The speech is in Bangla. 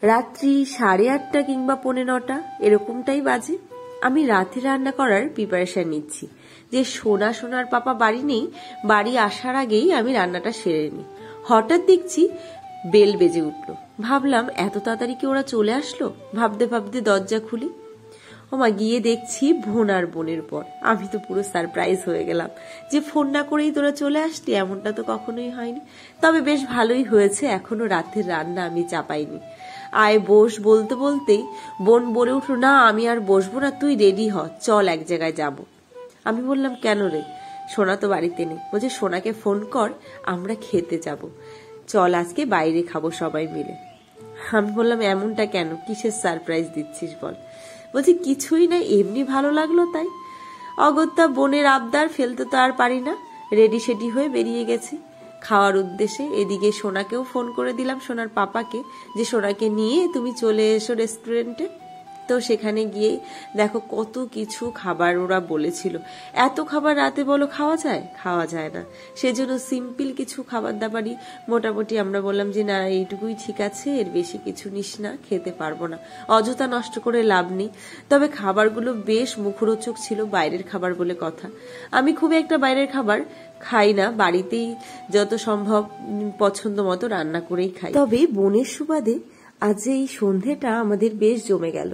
রাত্রি 8:30 কিংবা 8:45 এরকমটাই বাজে। আমি রাতে রান্না করার প্রিপারেশন নিচ্ছি, যে সোনার পাপা বাড়ি নেই, বাড়ি আসার আগেই আমি রান্নাটা সেরে নিই। হঠাৎ দেখছি বেল বেজে উঠলো। ভাবলাম এত তাড়াতাড়ি কি ওরা চলে আসলো। ভাবতে ভাবতে দরজা খুলি, ওমা গিয়ে দেখছি বোন আর বোনের পর। আমি তো পুরো সারপ্রাইজ হয়ে গেলাম যে ফোন না করেই তোরা চলে আসলি, এমনটা তো কখনোই হয়নি। তবে বেশ ভালোই হয়েছে, এখনো রাতের রান্না আমি চাপাইনি। আয় বস বলতে বলতেই বোন বলে উঠলো, না আমি আর বসবো না, তুই রেডি হ, চল এক জায়গায় যাব। আমি বললাম কেন রে, সোনা তো বাড়িতে নেই। বলছে সোনাকে ফোন কর, আমরা খেতে যাব, চল আজকে বাইরে খাবো সবাই মিলে। আমি বললাম এমনটা কেন, কিসের সারপ্রাইজ দিচ্ছিস বল। বলছি কিছুই না, এমনি ভালো লাগলো তাই। অগত্যা বোনের আবদার ফেলতে তো আর পারি না। রেডি সেডি হয়ে বেরিয়ে গেছি খাওয়ার উদ্দেশ্যে। এদিকে সোনাকেও ফোন করে দিলাম, সোনার পাপাকে, যে সোনাকে নিয়ে তুমি চলে এসো রেস্টুরেন্টে। তো সেখানে গিয়ে দেখো কত কিছু খাবার ওরা বলেছিল। এত খাবার রাতে বলো খাওয়া যায়? খাওয়া যায় না। সেজন্য সিম্পল কিছু খাবার দাবারই মোটামুটি আমরা বললাম যে না এইটুকুই ঠিক আছে, এর বেশি কিছু নিস না, খেতে পারবো না, অযথা নষ্ট করে লাভ নেই। তবে খাবারগুলো বেশ মুখরোচক ছিল, বাইরের খাবার বলে কথা। আমি খুব একটা বাইরের খাবার খাই না, বাড়িতেই যত সম্ভব পছন্দ মতো রান্না করেই খাই। তবে বোনের সুবাদে আজ এই সন্ধেটা আমাদের বেশ জমে গেল।